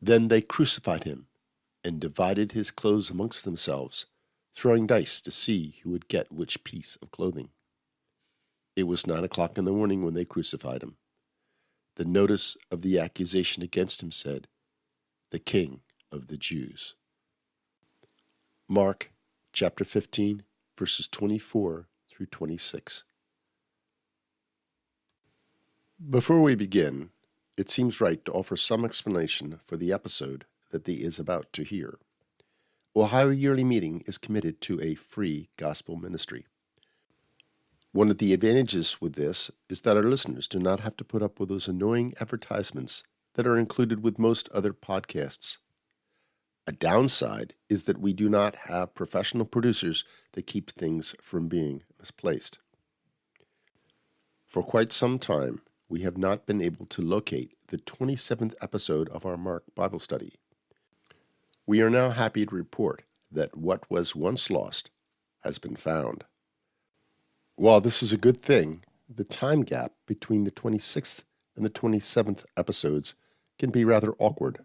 Then they crucified him and divided his clothes amongst themselves, throwing dice to see who would get which piece of clothing. It was 9 o'clock in the morning when they crucified him. The notice of the accusation against him said, "The King of the Jews." Mark chapter 15, verses 24 through 26. Before we begin, it seems right to offer some explanation for the episode that thee is about to hear. Ohio Yearly Meeting is committed to a free gospel ministry. One of the advantages with this is that our listeners do not have to put up with those annoying advertisements that are included with most other podcasts. A downside is that we do not have professional producers that keep things from being misplaced. For quite some time, we have not been able to locate the 27th episode of our Mark Bible study. We are now happy to report that what was once lost has been found. While this is a good thing, the time gap between the 26th and the 27th episodes can be rather awkward.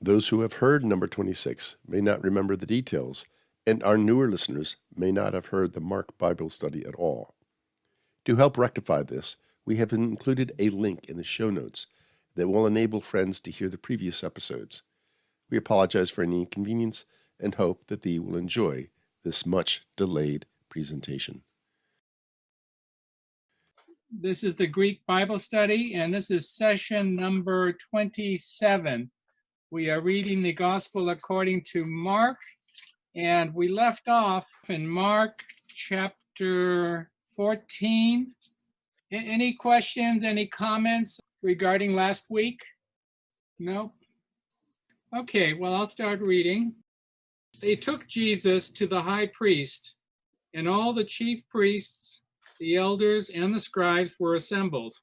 Those who have heard number 26 may not remember the details, and our newer listeners may not have heard the Mark Bible study at all. To help rectify this, we have included a link in the show notes that will enable friends to hear the previous episodes. We apologize for any inconvenience and hope that thee will enjoy this much delayed presentation. This is the Greek Bible study, and this is session number 27. We are reading the Gospel according to Mark, and we left off in Mark chapter 14. Any questions, any comments regarding last week? No? Okay, well, I'll start reading. They took Jesus to the high priest, and all the chief priests, the elders, and the scribes were assembled.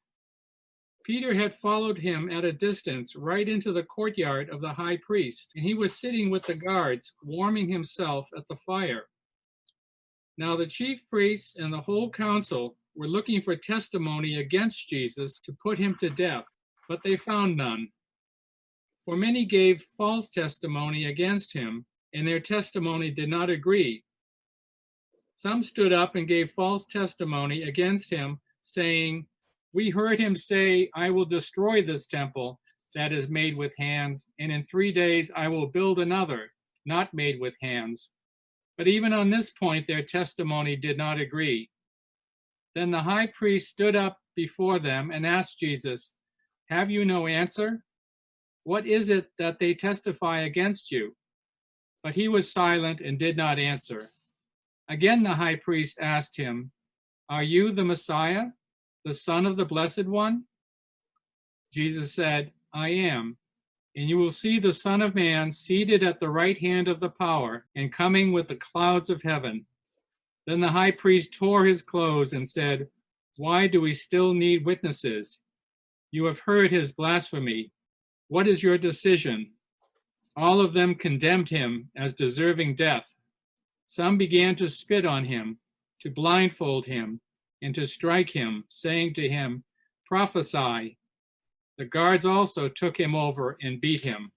Peter had followed him at a distance right into the courtyard of the high priest, and he was sitting with the guards, warming himself at the fire. Now the chief priests and the whole council were looking for testimony against Jesus to put him to death, but they found none. For many gave false testimony against him, and their testimony did not agree. Some stood up and gave false testimony against him, saying, "We heard him say, 'I will destroy this temple that is made with hands, and in 3 days I will build another, not made with hands.' But even on this point their testimony did not agree." Then the high priest stood up before them and asked Jesus, "Have you no answer? What is it that they testify against you?" But he was silent and did not answer. Again the high priest asked him, "Are you the Messiah, the Son of the Blessed One?" Jesus said, "I am, and you will see the Son of Man seated at the right hand of the power and coming with the clouds of heaven." Then the high priest tore his clothes and said, "Why do we still need witnesses? You have heard his blasphemy. What is your decision?" All of them condemned him as deserving death. Some began to spit on him, to blindfold him, and to strike him, saying to him, "Prophesy." The guards also took him over and beat him.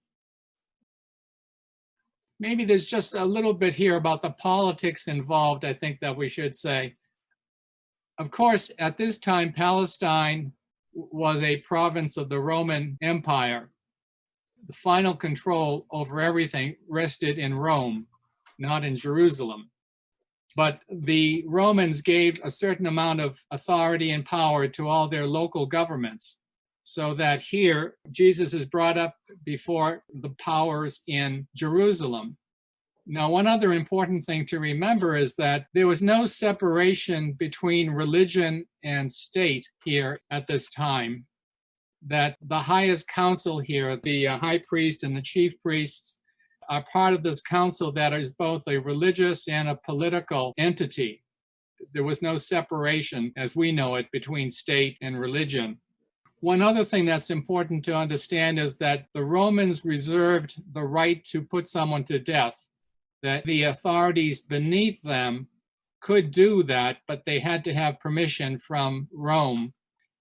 Maybe there's just a little bit here about the politics involved, I think that we should say. Of course, at this time, Palestine was a province of the Roman Empire. The final control over everything rested in Rome, not in Jerusalem. But the Romans gave a certain amount of authority and power to all their local governments, so that here Jesus is brought up before the powers in Jerusalem. Now, one other important thing to remember is that there was no separation between religion and state here at this time, that the highest council here, the high priest and the chief priests, are part of this council that is both a religious and a political entity. There was no separation, as we know it, between state and religion. One other thing that's important to understand is that the Romans reserved the right to put someone to death, that the authorities beneath them could do that, but they had to have permission from Rome.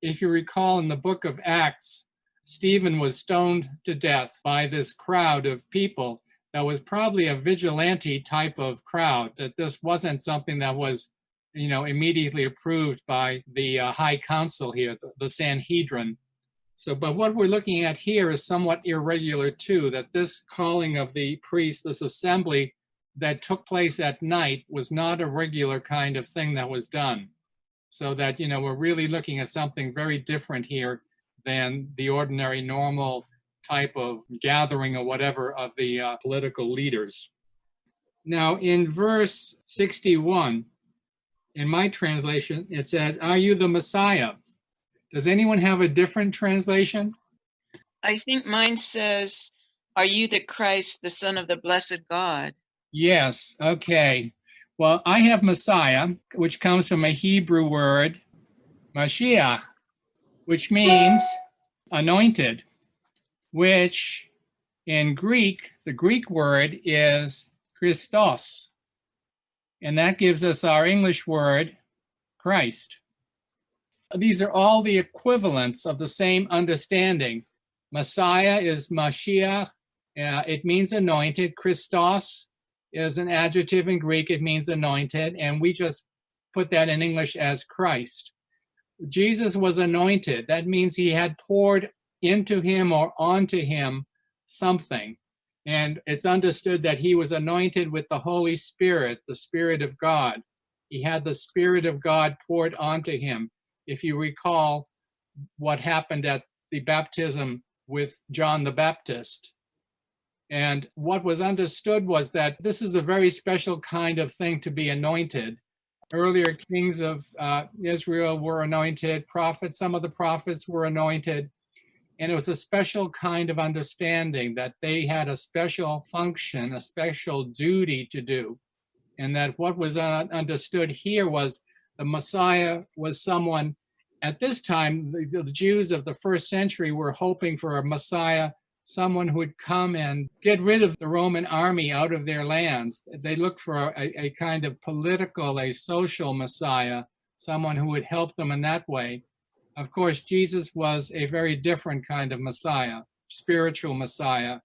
If you recall in the book of Acts, Stephen was stoned to death by this crowd of people that was probably a vigilante type of crowd, that this wasn't something that was, immediately approved by the High Council here, the Sanhedrin. So, but what we're looking at here is somewhat irregular too, that this calling of the priests, this assembly that took place at night, was not a regular kind of thing that was done. So that, we're really looking at something very different here than the ordinary normal type of gathering or whatever of the political leaders. Now, in verse 61, in my translation, it says, "Are you the Messiah?" Does anyone have a different translation? I think mine says, "Are you the Christ, the Son of the blessed God?" Yes, okay. Well, I have Messiah, which comes from a Hebrew word, Mashiach, which means anointed, which in Greek, the Greek word is Christos. And that gives us our English word, Christ. These are all the equivalents of the same understanding. Messiah is Mashiach. It means anointed. Christos is an adjective in Greek. It means anointed. And we just put that in English as Christ. Jesus was anointed. That means he had poured into him or onto him something. And it's understood that he was anointed with the Holy Spirit, the Spirit of God. He had the Spirit of God poured onto him. If you recall what happened at the baptism with John the Baptist. And what was understood was that this is a very special kind of thing to be anointed. Earlier kings of Israel were anointed, prophets, some of the prophets were anointed. And it was a special kind of understanding that they had a special function, a special duty to do. And that what was understood here was the Messiah was someone, at this time, the Jews of the first century were hoping for a Messiah, someone who would come and get rid of the Roman army out of their lands. They looked for a kind of political, a social Messiah, someone who would help them in that way. Of course, Jesus was a very different kind of Messiah, spiritual Messiah.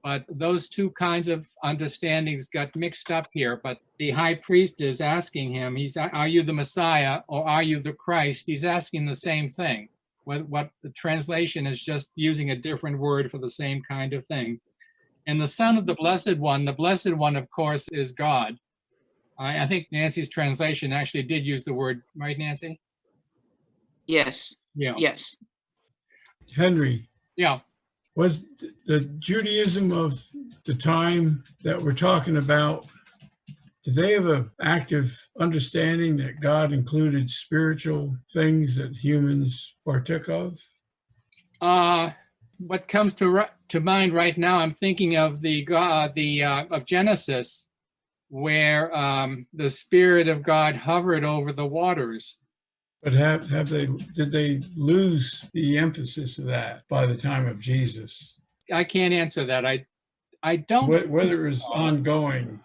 But those two kinds of understandings got mixed up here. But the high priest is asking him, are you the Messiah or are you the Christ? He's asking the same thing. What the translation is just using a different word for the same kind of thing. And the Son of the Blessed One, of course, is God. I think Nancy's translation actually did use the word, right, Nancy? Yes. Yeah. Yes. Henry. Yeah. Was the Judaism of the time that we're talking about, did they have an active understanding that God included spiritual things that humans partook of? What comes to mind right now, I'm thinking of of Genesis, where the Spirit of God hovered over the waters. But did they lose the emphasis of that by the time of Jesus? I can't answer that. I don't. Whether it's ongoing.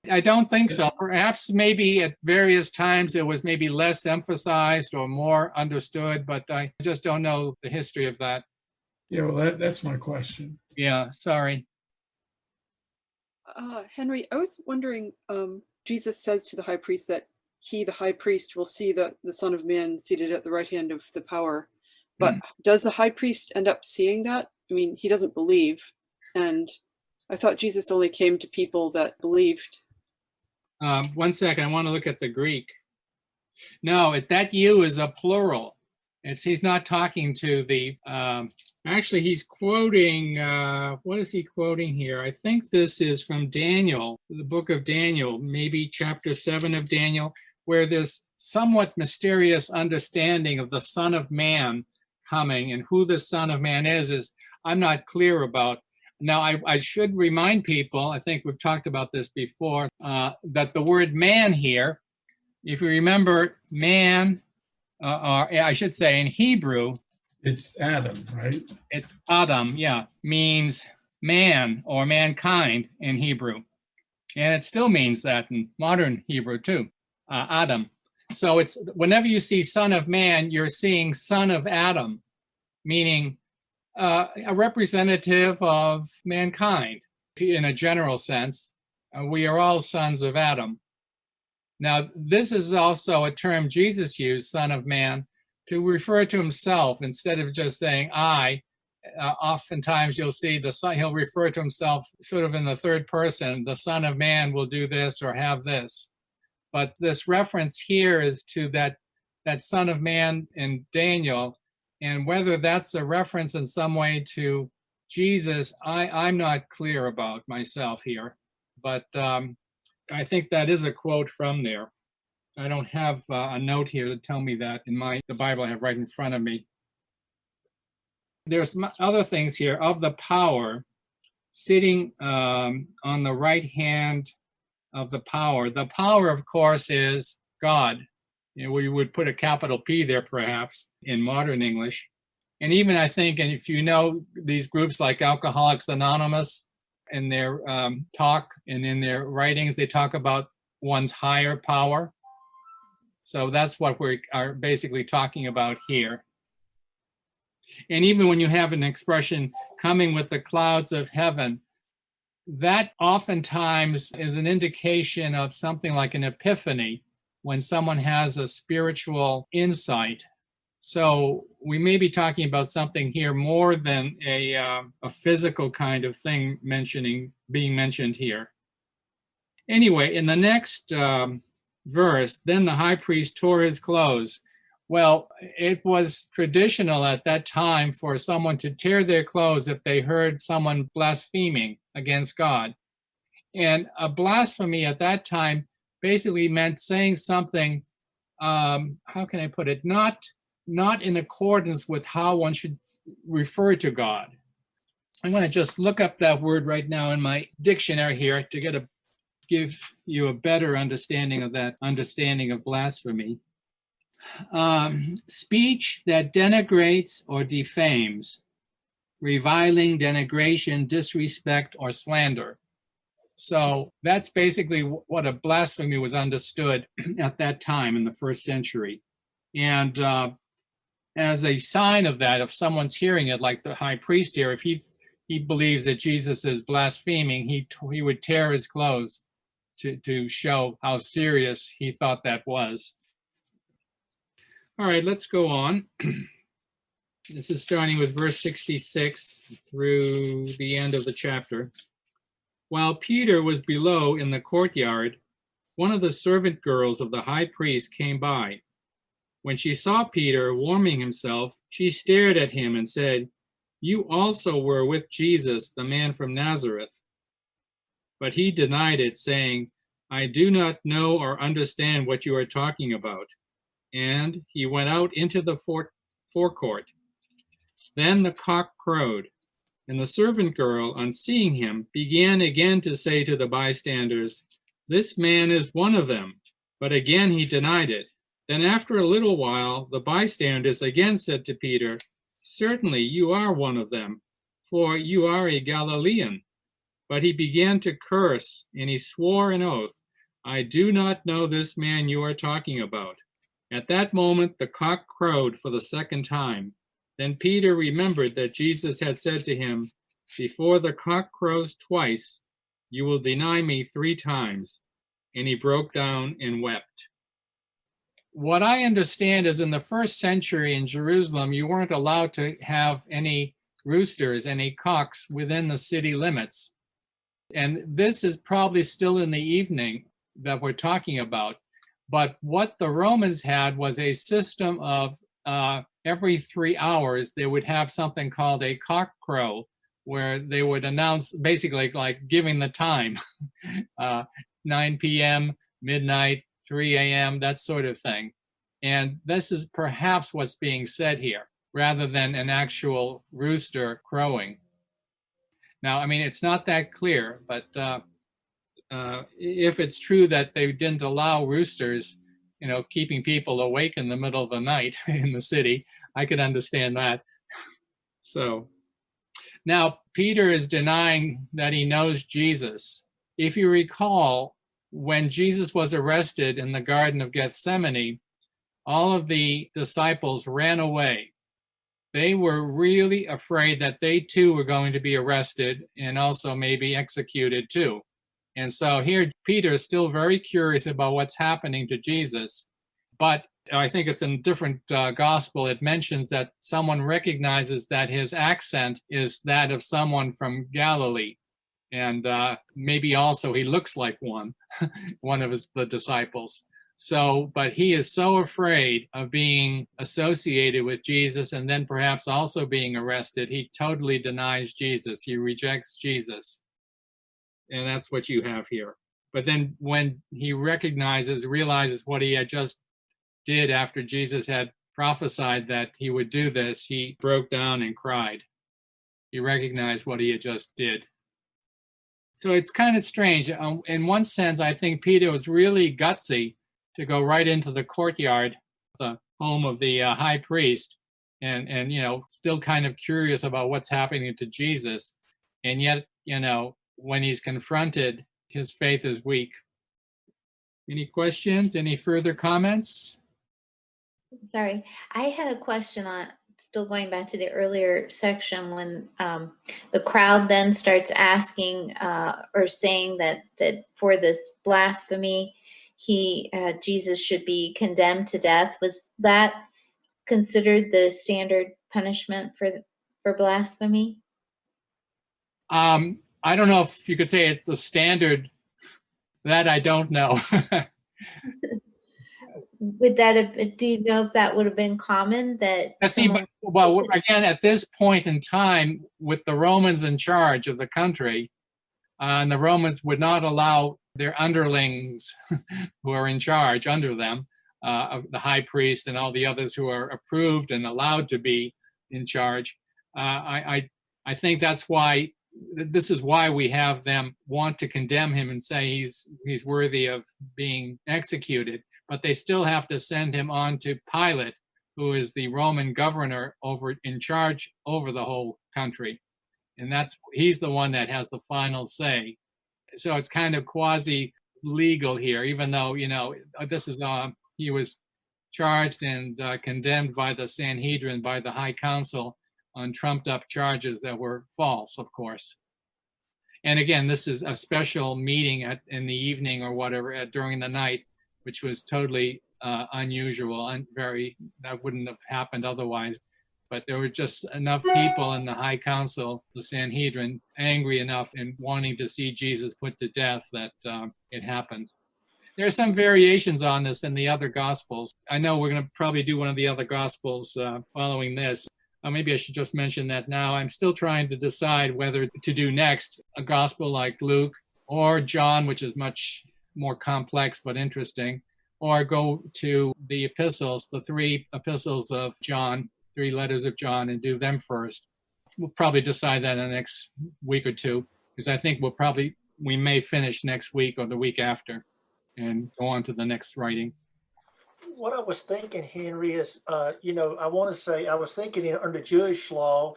I don't think so. Perhaps maybe at various times it was maybe less emphasized or more understood, but I just don't know the history of that. Yeah, well, that's my question. Yeah, sorry. Henry, I was wondering, Jesus says to the high priest that he, the high priest, will see the Son of Man seated at the right hand of the power. But does the high priest end up seeing that? I mean, he doesn't believe. And I thought Jesus only came to people that believed. 1 second, I want to look at the Greek. No, that you is a plural. He's not talking to the, actually he's quoting, what is he quoting here? I think this is from Daniel, the book of Daniel, maybe chapter 7 of Daniel, where this somewhat mysterious understanding of the Son of Man coming and who the Son of Man is I'm not clear about. Now, I should remind people, I think we've talked about this before, that the word man here, if you remember man, or I should say in Hebrew, it's Adam, right? It's Adam, yeah, means man or mankind in Hebrew. And it still means that in modern Hebrew too, Adam. So it's whenever you see Son of Man, you're seeing son of Adam, meaning a representative of mankind in a general sense. We are all sons of Adam. Now, this is also a term Jesus used, Son of Man, to refer to himself instead of just saying I. Oftentimes you'll see he'll refer to himself sort of in the third person. The Son of Man will do this or have this. But this reference here is to that Son of Man in Daniel. And whether that's a reference in some way to Jesus, I'm not clear about myself here. But I think that is a quote from there. I don't have a note here to tell me that in the Bible I have right in front of me. There's some other things here of the power sitting on the right hand of the power. The power, of course, is God. We would put a capital P there, perhaps, in modern English. And even I think, and if you know these groups like Alcoholics Anonymous, in their talk and in their writings, they talk about one's higher power. So that's what we are basically talking about here. And even when you have an expression coming with the clouds of heaven, that oftentimes is an indication of something like an epiphany when someone has a spiritual insight. So we may be talking about something here more than a physical kind of thing being mentioned here. Anyway, in the next verse, then the high priest tore his clothes. Well, it was traditional at that time for someone to tear their clothes if they heard someone blaspheming against God. And a blasphemy at that time basically meant saying something, how can I put it, not in accordance with how one should refer to God. I'm going to just look up that word right now in my dictionary here to give you a better understanding of that understanding of blasphemy. Speech that denigrates or defames, reviling, denigration, disrespect, or slander. So that's basically what a blasphemy was understood at that time in the first century. And as a sign of that, if someone's hearing it, like the high priest here, if he believes that Jesus is blaspheming, he would tear his clothes to show how serious he thought that was. All right, let's go on. This is starting with verse 66 through the end of the chapter. While Peter was below in the courtyard, one of the servant girls of the high priest came by. When she saw Peter warming himself, she stared at him and said, "You also were with Jesus, the man from Nazareth." But he denied it, saying, "I do not know or understand what you are talking about." And he went out into the forecourt. Then the cock crowed, and the servant girl, on seeing him, began again to say to the bystanders, "This man is one of them." But again he denied it. Then after a little while, the bystanders again said to Peter, "Certainly you are one of them, for you are a Galilean." But he began to curse, and he swore an oath, "I do not know this man you are talking about." At that moment, the cock crowed for the second time. Then Peter remembered that Jesus had said to him, "Before the cock crows twice, you will deny me 3 times." And he broke down and wept. What I understand is in the first century in Jerusalem, you weren't allowed to have any roosters, any cocks within the city limits. And this is probably still in the evening that we're talking about. But what the Romans had was a system of every 3 hours, they would have something called a cock crow, where they would announce basically like giving the time, 9 p.m., midnight, 3 a.m., that sort of thing. And this is perhaps what's being said here, rather than an actual rooster crowing. Now, I mean, it's not that clear, but if it's true that they didn't allow roosters, keeping people awake in the middle of the night in the city, I could understand that. So now Peter is denying that he knows Jesus. If you recall, when Jesus was arrested in the Garden of Gethsemane, all of the disciples ran away. they were really afraid that they too were going to be arrested and also maybe executed too. And so here Peter is still very curious about what's happening to Jesus. But I think it's in a different gospel. It mentions that someone recognizes that his accent is that of someone from Galilee. And maybe also he looks like one of the disciples. So, but he is so afraid of being associated with Jesus and then perhaps also being arrested, he totally denies Jesus. He rejects Jesus. And that's what you have here. But then when he realizes what he had just did after Jesus had prophesied that he would do this, he broke down and cried. He recognized what he had just did. So it's kind of strange. In one sense, I think Peter was really gutsy to go right into the courtyard, the home of the high priest, and still kind of curious about what's happening to Jesus. And yet, when he's confronted, his faith is weak. Any questions? Any further comments? Sorry, I had a question on, still going back to the earlier section when the crowd then starts asking or saying that for this blasphemy, Jesus should be condemned to death. Was that considered the standard punishment for blasphemy? I don't know if you could say it the standard. That I don't know. Would that have? Do you know if that would have been common? Well, again, at this point in time, with the Romans in charge of the country, and the Romans would not allow their underlings who are in charge under them, of the high priest and all the others who are approved and allowed to be in charge. I think that's why. This is why we have them want to condemn him and say he's worthy of being executed. But they still have to send him on to Pilate, who is the Roman governor in charge over the whole country. And he's the one that has the final say. So it's kind of quasi-legal here, even though, this is, he was charged and condemned by the Sanhedrin, by the High Council, on trumped up charges that were false, of course. And again, this is a special meeting in the evening or whatever during the night, which was totally unusual and that wouldn't have happened otherwise. But there were just enough people in the High Council, the Sanhedrin, angry enough and wanting to see Jesus put to death that it happened. There are some variations on this in the other Gospels. I know we're going to probably do one of the other Gospels following this. Maybe I should just mention that now. I'm still trying to decide whether to do next a Gospel like Luke or John, which is much more complex but interesting, or go to the epistles, the 3 epistles of John, 3 letters of John, and do them first. We'll probably decide that in the next week or two, because I think we may finish next week or the week after and go on to the next writing. What I was thinking, Henry, is, I want to say, I was thinking under Jewish law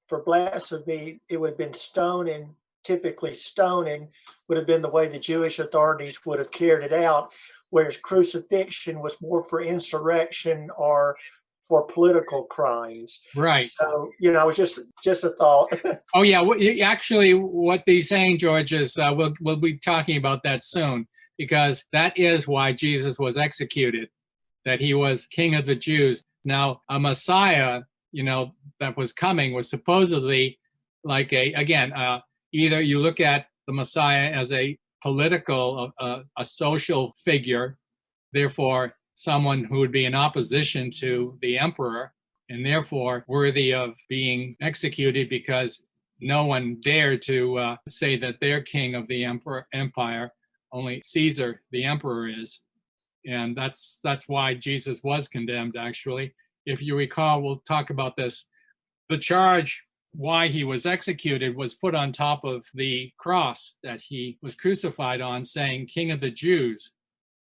for blasphemy, it would have been stoning. Typically stoning would have been the way the Jewish authorities would have carried it out, whereas crucifixion was more for insurrection or for political crimes. Right. So, it was just a thought. Oh, yeah. Actually, what he's saying, George, is we'll be talking about that soon, because that is why Jesus was executed, that he was King of the Jews. Now, a Messiah, that was coming was supposedly like either you look at the Messiah as a political, a social figure, therefore someone who would be in opposition to the emperor and therefore worthy of being executed because no one dared to say that they're king of the empire. Only Caesar, the emperor, is. And that's why Jesus was condemned, actually. If you recall, we'll talk about this. The charge why he was executed was put on top of the cross that he was crucified on, saying, King of the Jews.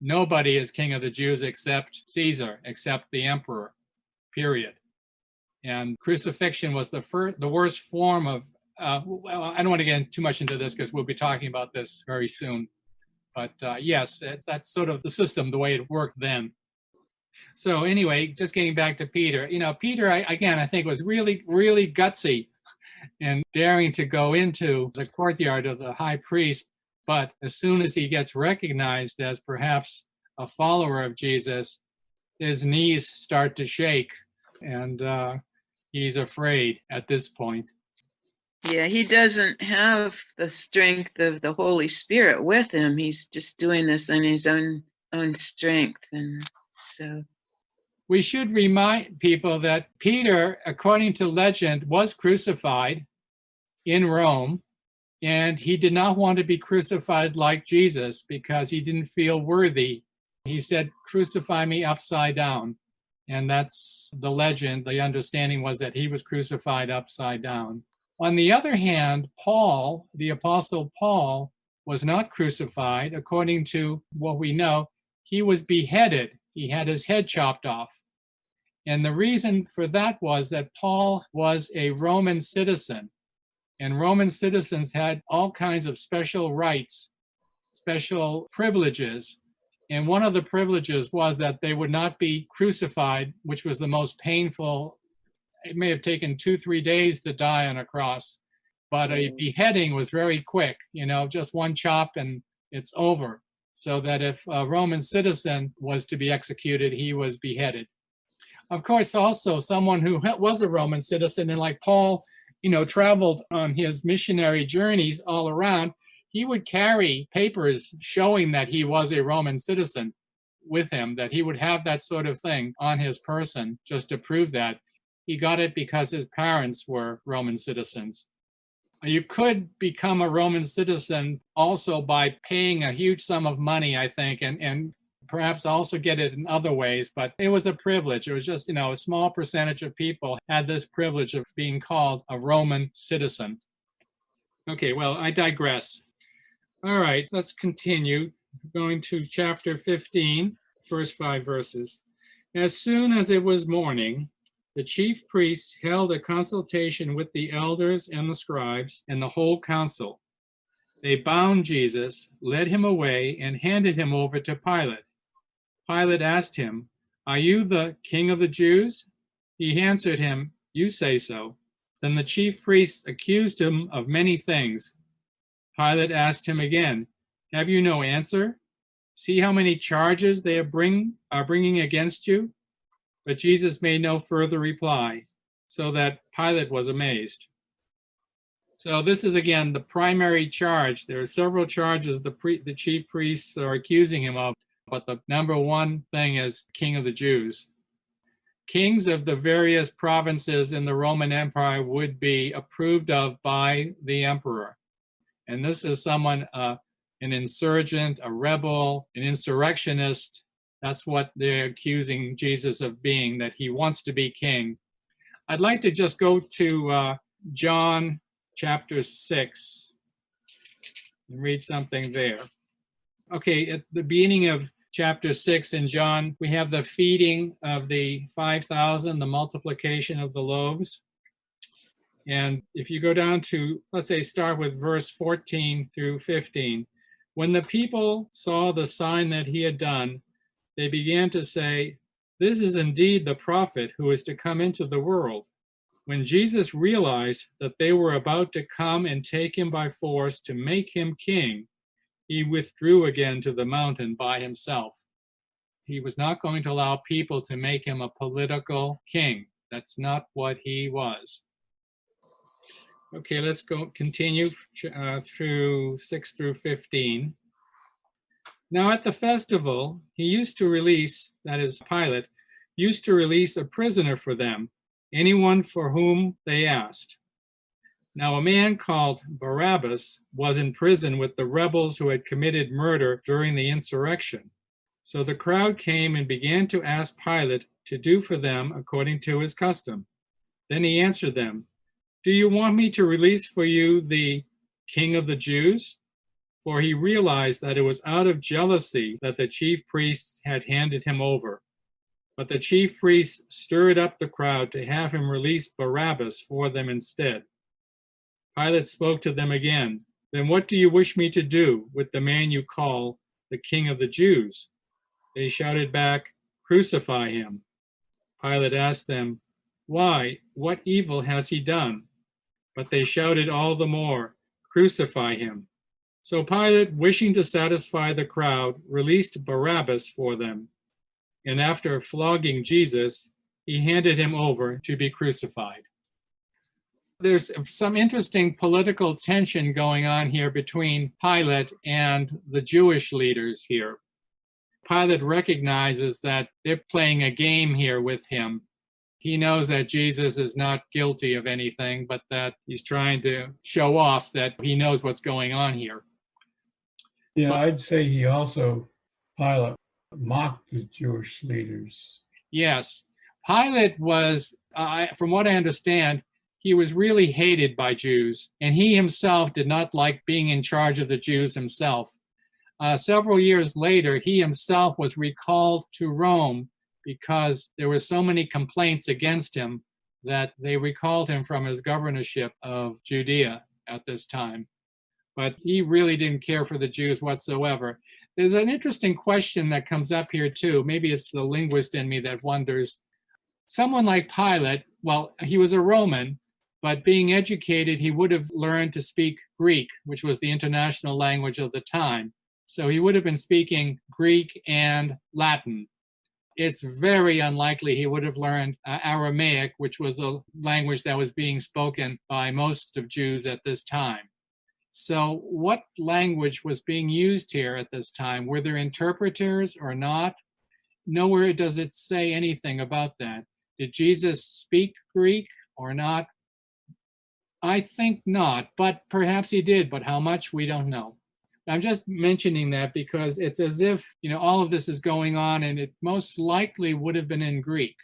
Nobody is king of the Jews except Caesar, except the emperor, period. And crucifixion was the worst form of, well, I don't want to get too much into this because we'll be talking about this very soon. But yes, that's sort of the system, the way it worked then. So anyway, just getting back to Peter, Peter, I think was really, really gutsy and daring to go into the courtyard of the high priest. But as soon as he gets recognized as perhaps a follower of Jesus, his knees start to shake, and he's afraid at this point. Yeah, he doesn't have the strength of the Holy Spirit with him. He's just doing this in his own strength. And so we should remind people that Peter, according to legend, was crucified in Rome, and he did not want to be crucified like Jesus because he didn't feel worthy. He said, "Crucify me upside down." And that's the legend. The understanding was that he was crucified upside down. On the other hand, Paul, the Apostle Paul, was not crucified. According to what we know, he was beheaded. He had his head chopped off. And the reason for that was that Paul was a Roman citizen. And Roman citizens had all kinds of special rights, special privileges. And one of the privileges was that they would not be crucified, which was the most painful. It may have taken 2-3 days to die on a cross, but a beheading was very quick, just one chop and it's over. So that if a Roman citizen was to be executed, he was beheaded. Of course, also someone who was a Roman citizen and like Paul, traveled on his missionary journeys all around, he would carry papers showing that he was a Roman citizen with him, that he would have that sort of thing on his person just to prove that. He got it because his parents were Roman citizens. You could become a Roman citizen also by paying a huge sum of money, I think, and perhaps also get it in other ways, but it was a privilege. It was just, a small percentage of people had this privilege of being called a Roman citizen. Okay, well, I digress. All right, let's continue. Going to chapter 15, first 5 verses. As soon as it was morning, the chief priests held a consultation with the elders and the scribes and the whole council. They bound Jesus, led him away, and handed him over to Pilate. Pilate asked him, "Are you the king of the Jews?" He answered him, "You say so." Then the chief priests accused him of many things. Pilate asked him again, "Have you no answer? See how many charges they are bringing against you?" But Jesus made no further reply, so that Pilate was amazed. So this is, again, the primary charge. There are several charges the chief priests are accusing him of, but the number one thing is King of the Jews. Kings of the various provinces in the Roman Empire would be approved of by the emperor. And this is someone, an insurgent, a rebel, an insurrectionist. That's what they're accusing Jesus of being, that he wants to be king. I'd like to just go to John chapter 6 and read something there. Okay, at the beginning of chapter 6 in John, we have the feeding of the 5,000, the multiplication of the loaves. And if you go down to, let's say, start with verse 14 through 15, when the people saw the sign that he had done, they began to say, "This is indeed the prophet who is to come into the world." When Jesus realized that they were about to come and take him by force to make him king, he withdrew again to the mountain by himself. He was not going to allow people to make him a political king. That's not what he was. Okay, let's continue through 6 through 15. Now at the festival, he used to release, that is Pilate, used to release a prisoner for them, anyone for whom they asked. Now a man called Barabbas was in prison with the rebels who had committed murder during the insurrection. So the crowd came and began to ask Pilate to do for them according to his custom. Then he answered them, "Do you want me to release for you the King of the Jews?" For he realized that it was out of jealousy that the chief priests had handed him over. But the chief priests stirred up the crowd to have him release Barabbas for them instead. Pilate spoke to them again. "Then what do you wish me to do with the man you call the King of the Jews?" They shouted back, "Crucify him." Pilate asked them, "Why? What evil has he done?" But they shouted all the more, "Crucify him." So Pilate, wishing to satisfy the crowd, released Barabbas for them. And after flogging Jesus, he handed him over to be crucified. There's some interesting political tension going on here between Pilate and the Jewish leaders here. Pilate recognizes that they're playing a game here with him. He knows that Jesus is not guilty of anything, but that he's trying to show off that he knows what's going on here. Yeah, I'd say he also, Pilate, mocked the Jewish leaders. Yes, Pilate was, from what I understand, he was really hated by Jews, and he himself did not like being in charge of the Jews himself. Several years later, he himself was recalled to Rome because there were so many complaints against him that they recalled him from his governorship of Judea at this time. But he really didn't care for the Jews whatsoever. There's an interesting question that comes up here too. Maybe it's the linguist in me that wonders. Someone like Pilate, well, he was a Roman, but being educated, he would have learned to speak Greek, which was the international language of the time. So he would have been speaking Greek and Latin. It's very unlikely he would have learned Aramaic, which was the language that was being spoken by most of Jews at this time. So what language was being used here at this time? Were there interpreters or not? Nowhere does it say anything about that. Did Jesus speak Greek or not? I think not, but perhaps he did, but how much, we don't know. I'm just mentioning that because it's as if, all of this is going on, and it most likely would have been in Greek,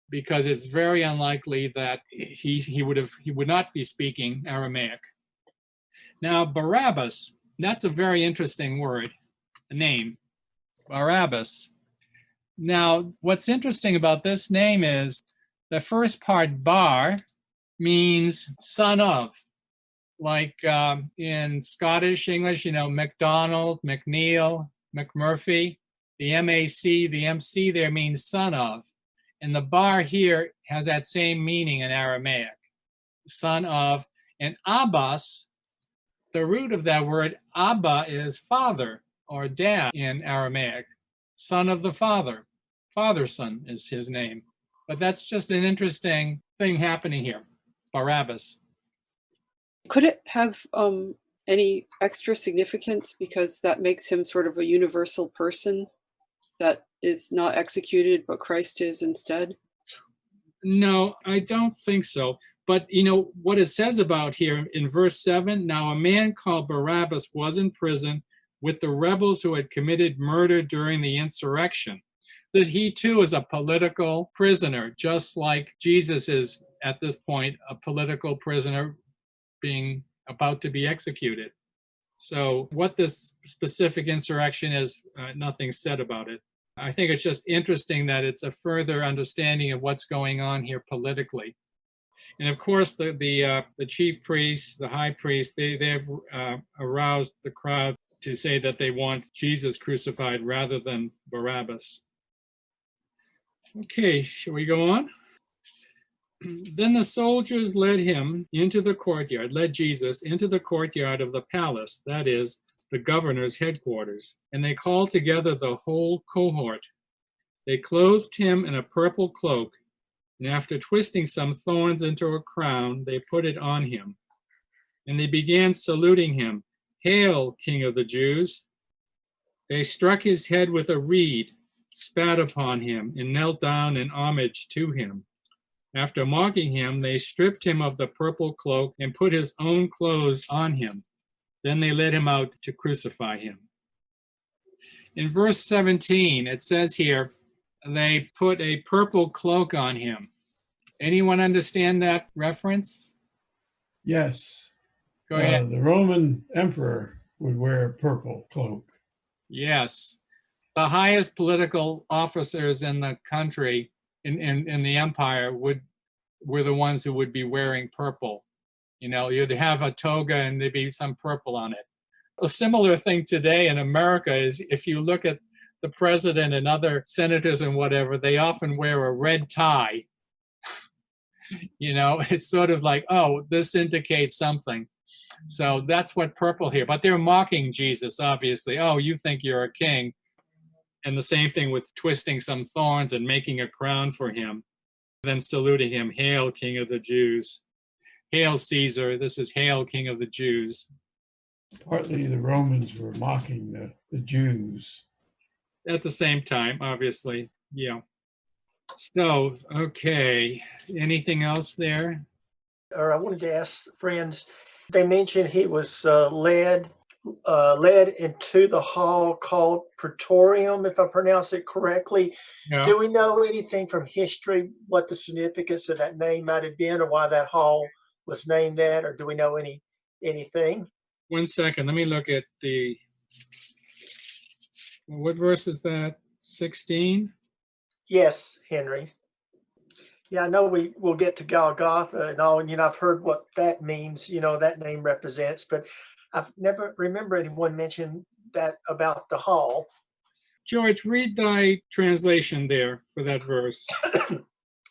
because it's very unlikely that he would not be speaking Aramaic. Now, Barabbas, that's a very interesting word, a name, Barabbas. Now, what's interesting about this name is the first part, bar, means son of. Like in Scottish English, MacDonald, McNeil, McMurphy, the M-A-C, the MC there means son of. And the bar here has that same meaning in Aramaic, son of. And Abbas, the root of that word, Abba, is father or dad in Aramaic, son of the father. Father-son is his name. But that's just an interesting thing happening here, Barabbas. Could it have any extra significance because that makes him sort of a universal person that is not executed, but Christ is instead? No, I don't think so. But what it says about here in verse 7, now a man called Barabbas was in prison with the rebels who had committed murder during the insurrection. That he too is a political prisoner, just like Jesus is at this point a political prisoner being about to be executed. So what this specific insurrection is, nothing's said about it. I think it's just interesting that it's a further understanding of what's going on here politically. And of course, the chief priests, the high priest, they've aroused the crowd to say that they want Jesus crucified rather than Barabbas. Okay, shall we go on? Then the soldiers led Jesus into the courtyard of the palace, that is, the governor's headquarters, and they called together the whole cohort. They clothed him in a purple cloak, and after twisting some thorns into a crown, they put it on him. And they began saluting him, "Hail, King of the Jews!" They struck his head with a reed, spat upon him, and knelt down in homage to him. After mocking him, they stripped him of the purple cloak and put his own clothes on him. Then they led him out to crucify him. In verse 17, it says here, they put a purple cloak on him. Anyone understand that reference? Yes. Go ahead. The Roman emperor would wear a purple cloak. Yes. The highest political officers in the country, in the empire, were the ones who would be wearing purple. You'd have a toga and there'd be some purple on it. A similar thing today in America is if you look at the president and other senators and whatever, they often wear a red tie. It's sort of like, oh, this indicates something. So that's what purple here. But they're mocking Jesus, obviously. Oh, you think you're a king. And the same thing with twisting some thorns and making a crown for him. Then saluting him, Hail, King of the Jews. Hail, Caesar. This is Hail, King of the Jews. Partly the Romans were mocking the Jews. At the same time, obviously. Yeah. So, okay. Anything else there? Or I wanted to ask friends, they mentioned he was led into the hall called Praetorium, if I pronounce it correctly. Yeah. Do we know anything from history what the significance of that name might have been, or why that hall was named that, or do we know anything? 1 second. Let me look at what verse is that? 16? Yes, Henry. Yeah, I know we'll get to Golgotha and all, and I've heard what that means, that name represents, but I've never remember anyone mention that about the hall. George, read thy translation there for that verse.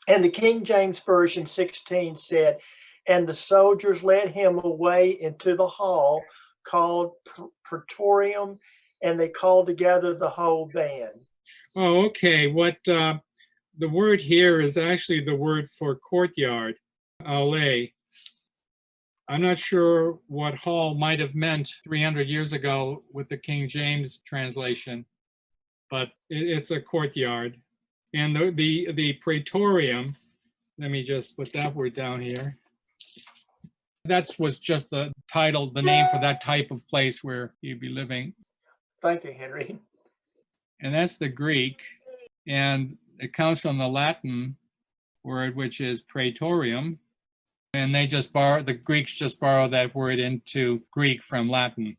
And the King James Version 16 said, and the soldiers led him away into the hall called Praetorium, and they called together the whole band. Oh, okay. What the word here is actually the word for courtyard, aule. I'm not sure what hall might have meant 300 years ago with the King James translation, but it's a courtyard. And the praetorium, let me just put that word down here. That was just the title, the name for that type of place where you'd be living. Thank you, Henry. And that's the Greek. And it comes from the Latin word, which is praetorium. And the Greeks just borrow that word into Greek from Latin.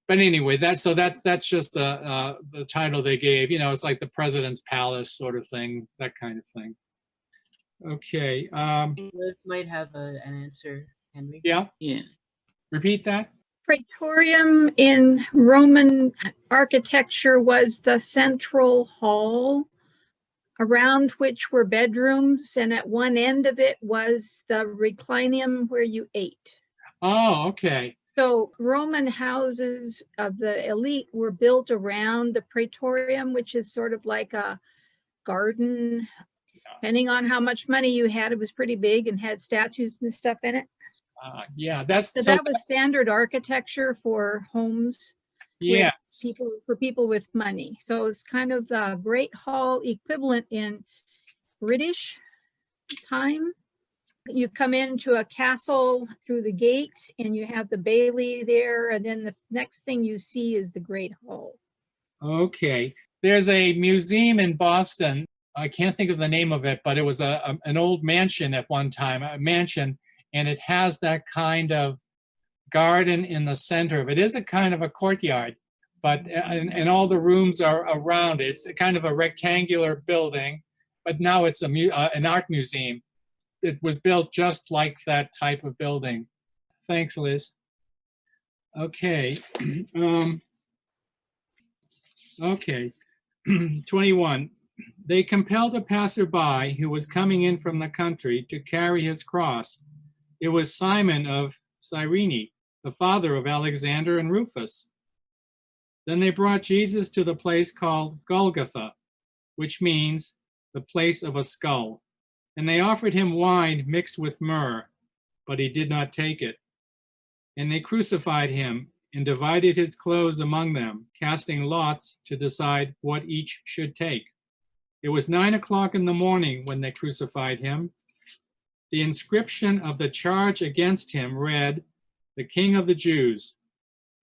But anyway, that's just the title they gave. It's like the president's palace sort of thing, that kind of thing. Okay. Liz might have an answer, Henry. Yeah. Yeah. Repeat that. Praetorium in Roman architecture was the central hall around which were bedrooms, and at one end of it was the reclinium where you ate. Oh, okay. So Roman houses of the elite were built around the Praetorium, which is sort of like a garden. Depending on how much money you had, it was pretty big and had statues and stuff in it. Yeah, So that was standard architecture for homes. Yes. For people with money. So it was kind of the Great Hall equivalent in British time. You come into a castle through the gate and you have the Bailey there, and then the next thing you see is the Great Hall. Okay. There's a museum in Boston. I can't think of the name of it, but it was an old mansion at one time, and it has that kind of garden in the center of it. It is a kind of a courtyard, but and all the rooms are around it. It's a kind of a rectangular building, but now it's an art museum. It was built just like that type of building. Thanks, Liz. Okay. Okay. 21. They compelled a passerby who was coming in from the country to carry his cross. It was Simon of Cyrene, the father of Alexander and Rufus. Then they brought Jesus to the place called Golgotha, which means the place of a skull. And they offered him wine mixed with myrrh, but he did not take it. And they crucified him and divided his clothes among them, casting lots to decide what each should take. It was 9 o'clock in the morning when they crucified him. The inscription of the charge against him read, "The King of the Jews."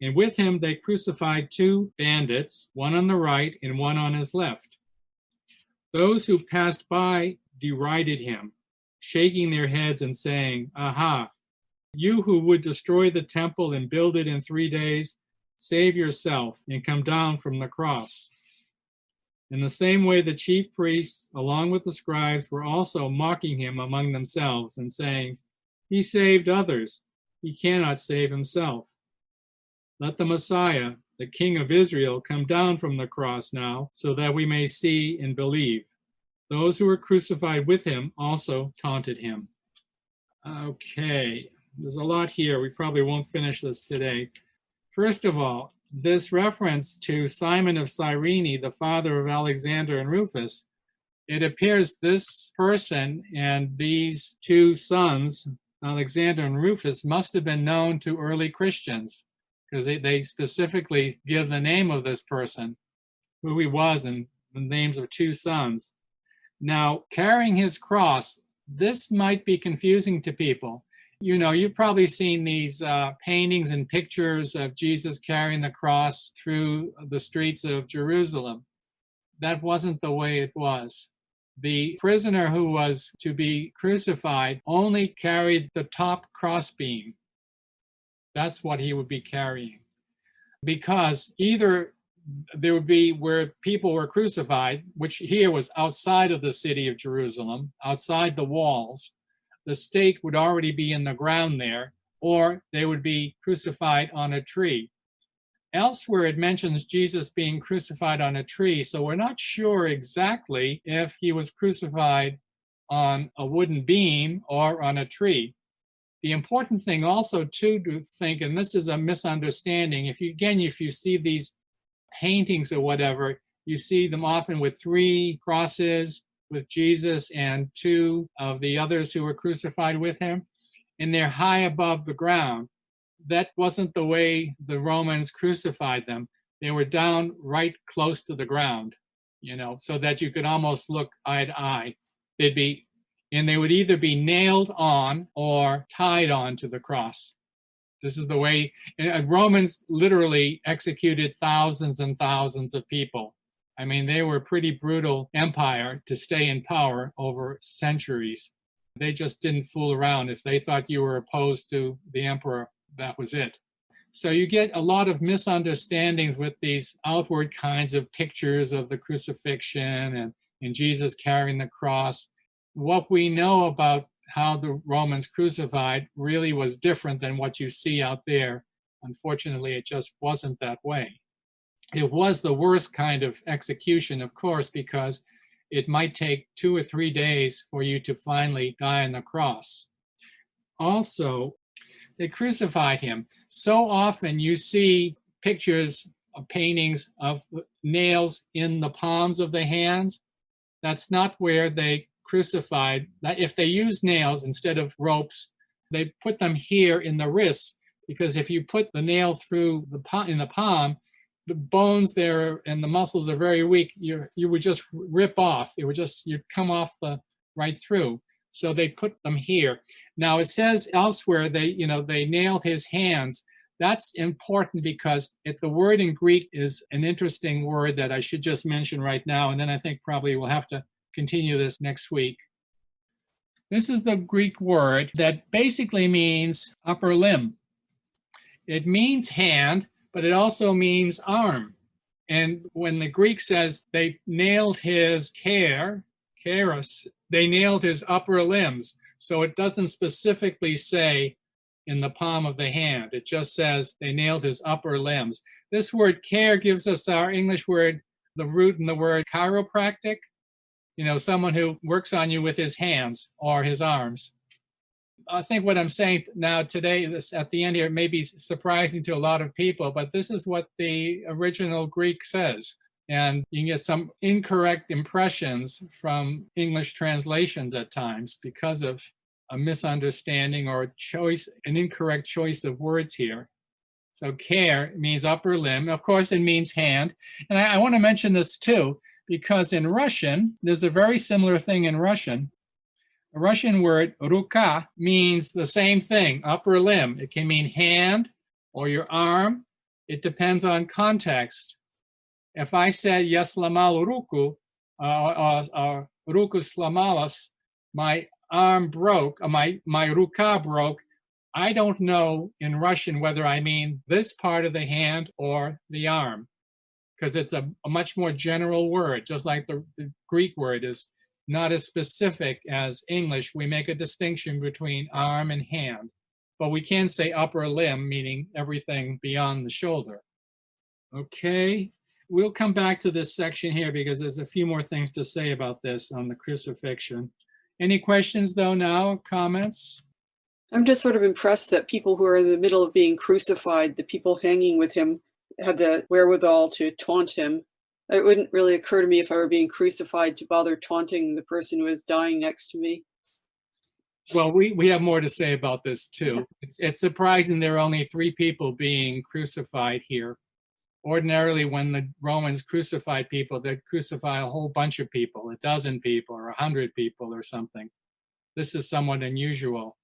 And with him they crucified 2 bandits, one on the right and one on his left. Those who passed by derided him, shaking their heads and saying, "Aha, you who would destroy the temple and build it in 3 days, save yourself and come down from the cross." In the same way, the chief priests, along with the scribes, were also mocking him among themselves and saying, "He saved others. He cannot save himself. Let the Messiah, the King of Israel, come down from the cross now, so that we may see and believe. Those who were crucified with him also taunted him. Okay, there's a lot here. We probably won't finish this today. First of all, this reference to Simon of Cyrene, the father of Alexander and Rufus, it appears this person and these two sons, Alexander and Rufus, must have been known to early Christians, because they specifically give the name of this person, who he was, and the names of two sons. Now, carrying his cross, this might be confusing to people. You know, you've probably seen these paintings and pictures of Jesus carrying the cross through the streets of Jerusalem. That wasn't the way it was. The prisoner who was to be crucified only carried the top crossbeam. That's what he would be carrying. Because either there would be where people were crucified, which here was outside of the city of Jerusalem, outside the walls. The stake would already be in the ground there, or they would be crucified on a tree. Elsewhere, it mentions Jesus being crucified on a tree, so we're not sure exactly if he was crucified on a wooden beam or on a tree. The important thing also, too, to think, and this is a misunderstanding, if you see these paintings or whatever, you see them often with 3 crosses with Jesus and 2 of the others who were crucified with him, and they're high above the ground. That wasn't the way the Romans crucified them. They were down right close to the ground, so that you could almost look eye to eye. They would either be nailed on or tied on to the cross. This is the way, Romans literally executed thousands and thousands of people. I mean, they were a pretty brutal empire to stay in power over centuries. They just didn't fool around. If they thought you were opposed to the emperor, that was it. So you get a lot of misunderstandings with these outward kinds of pictures of the crucifixion and Jesus carrying the cross. What we know about how the Romans crucified really was different than what you see out there. Unfortunately, it just wasn't that way. It was the worst kind of execution, of course, because it might take 2 or 3 days for you to finally die on the cross. Also, they crucified him. So often you see pictures of paintings of nails in the palms of the hands. That's not where they crucified. If they use nails instead of ropes, they put them here in the wrists, because if you put the nail through in the palm, the bones there and the muscles are very weak. You would just rip off. You'd come off right through. So they put them here. Now it says elsewhere they nailed his hands. That's important because the word in Greek is an interesting word that I should just mention right now, and then I think probably we'll have to continue this next week. This is the Greek word that basically means upper limb. It means hand, but it also means arm. And when the Greek says they nailed his charos, they nailed his upper limbs. So it doesn't specifically say in the palm of the hand. It just says they nailed his upper limbs. This word care gives us our English word, the root in the word chiropractic. Someone who works on you with his hands or his arms. I think what I'm saying now today, this at the end here, may be surprising to a lot of people, but this is what the original Greek says. And you can get some incorrect impressions from English translations at times because of a misunderstanding or an incorrect choice of words here. So care means upper limb. Of course, it means hand. And I want to mention this too, because in Russian, there's a very similar thing in Russian. The Russian word ruka means the same thing, upper limb. It can mean hand or your arm. It depends on context. If I said yaslamal ruku, ruku slamalas, my arm broke, my ruka broke, I don't know in Russian whether I mean this part of the hand or the arm, because it's a much more general word, just like the Greek word is not as specific as English. We make a distinction between arm and hand, but we can say upper limb, meaning everything beyond the shoulder. Okay, we'll come back to this section here because there's a few more things to say about this on the crucifixion. Any questions though now, comments? I'm just sort of impressed that people who are in the middle of being crucified, the people hanging with him, had the wherewithal to taunt him. It wouldn't really occur to me if I were being crucified to bother taunting the person who is dying next to me. Well, we have more to say about this too. It's surprising there are only 3 people being crucified here. Ordinarily, when the Romans crucified people, they'd crucify a whole bunch of people, 12 people or 100 people or something. This is somewhat unusual.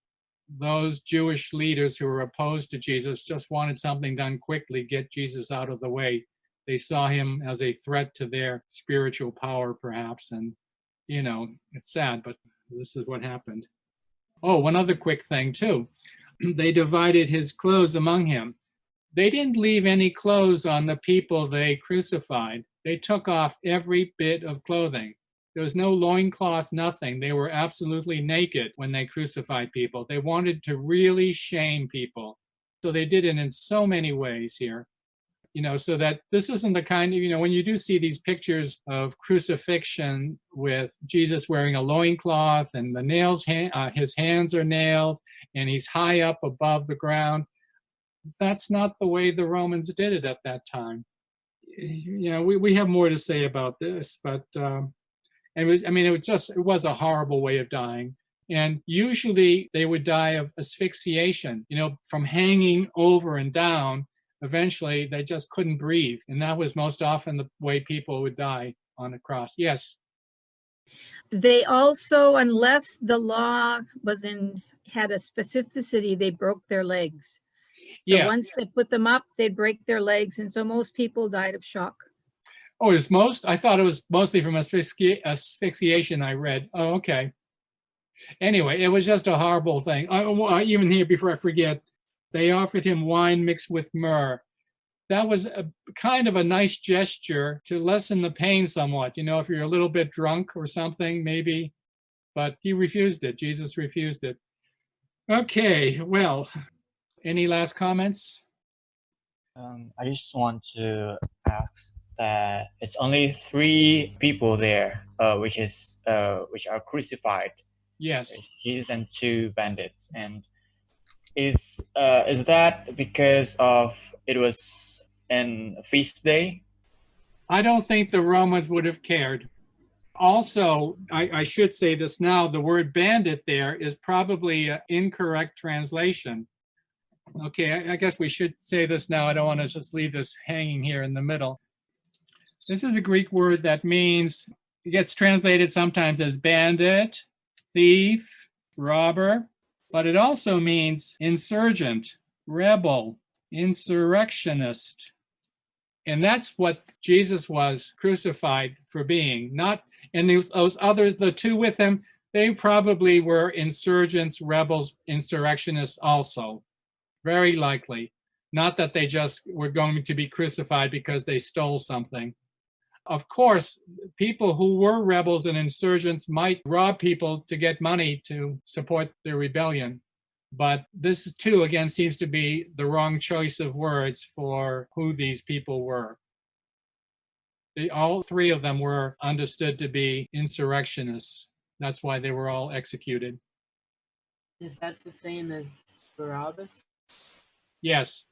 Those Jewish leaders who were opposed to Jesus just wanted something done quickly, get Jesus out of the way. They saw him as a threat to their spiritual power, perhaps. And, you know, it's sad, but this is what happened. Oh, one other quick thing, too. They divided his clothes among him. They didn't leave any clothes on the people they crucified. They took off every bit of clothing. There was no loincloth, nothing. They were absolutely naked when they crucified people. They wanted to really shame people. So they did it in so many ways here. You know, so that this isn't the kind of, you know, when you do see these pictures of crucifixion with Jesus wearing a loincloth and the nails, his hands are nailed and he's high up above the ground, that's not the way the Romans did it at that time. You know, we have more to say about this, but it was a horrible way of dying. And usually they would die of asphyxiation, you know, from hanging over and down. Eventually they just couldn't breathe. And that was most often the way people would die on the cross. Yes. They also, unless the law had a specificity, they broke their legs. So Yeah. once they put them up, they'd break their legs. And so most people died of shock. Oh, I thought it was mostly from asphyxiation I read. Oh, okay. Anyway, it was just a horrible thing. Even here, before I forget, they offered him wine mixed with myrrh. That was a kind of a nice gesture to lessen the pain somewhat. You know, if you're a little bit drunk or something, maybe. But he refused it. Jesus refused it. Okay, well, any last comments? I just want to ask that it's only 3 people there, which are crucified. Yes. It's Jesus and 2 bandits. And is that because of it was an feast day? I don't think the Romans would have cared. Also, I should say this now, the word bandit there is probably an incorrect translation. Okay, I guess we should say this now. I don't want to just leave this hanging here in the middle. This is a Greek word that means, it gets translated sometimes as bandit, thief, robber, but it also means insurgent, rebel, insurrectionist. And that's what Jesus was crucified for being. Not, and those others, the 2 with him, they probably were insurgents, rebels, insurrectionists also. Very likely. Not that they just were going to be crucified because they stole something. Of course, people who were rebels and insurgents might rob people to get money to support their rebellion. But this too, again, seems to be the wrong choice of words for who these people were. All 3 of them were understood to be insurrectionists. That's why they were all executed. Is that the same as Barabbas? Yes.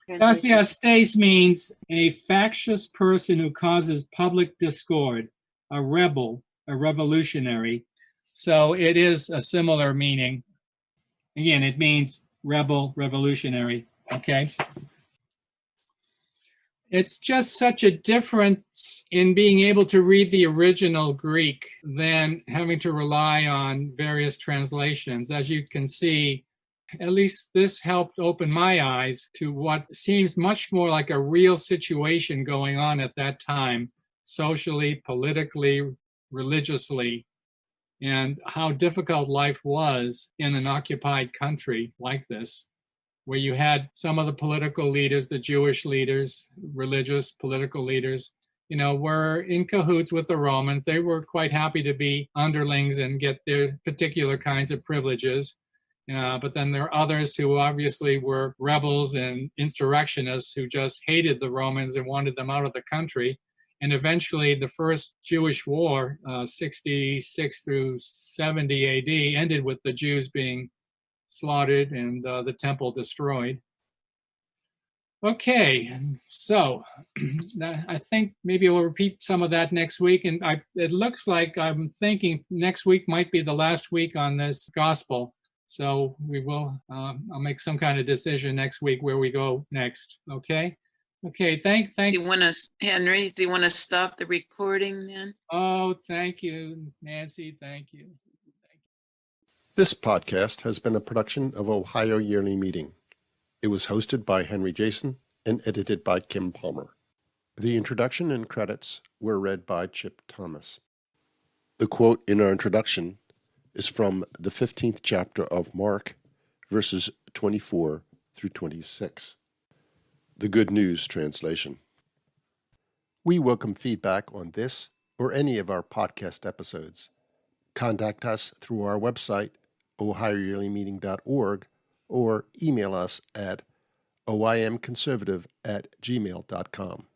Translation? Fasciastes means a factious person who causes public discord, a rebel, a revolutionary. So it is a similar meaning. Again, it means rebel, revolutionary. Okay. It's just such a difference in being able to read the original Greek than having to rely on various translations. As you can see, at least this helped open my eyes to what seems much more like a real situation going on at that time, socially, politically, religiously, and how difficult life was in an occupied country like this, where you had some of the political leaders, the Jewish leaders, religious political leaders, you know, were in cahoots with the Romans. They were quite happy to be underlings and get their particular kinds of privileges. But then there are others who obviously were rebels and insurrectionists who just hated the Romans and wanted them out of the country. And eventually the first Jewish war, 66 through 70 AD, ended with the Jews being slaughtered and the temple destroyed. Okay, so I think maybe we'll repeat some of that next week. And it looks like I'm thinking next week might be the last week on this gospel. So we will, I'll make some kind of decision next week where we go next. Okay. Okay. Thank. Do you want to, Henry? Do you want to stop the recording then? Oh, thank you, Nancy. Thank you. This podcast has been a production of Ohio Yearly Meeting. It was hosted by Henry Jason and edited by Kim Palmer. The introduction and credits were read by Chip Thomas. The quote in our introduction is from the 15th chapter of Mark, verses 24 through 26. The Good News Translation. We welcome feedback on this or any of our podcast episodes. Contact us through our website, ohioyearlymeeting.org, or email us at oimconservative@gmail.com.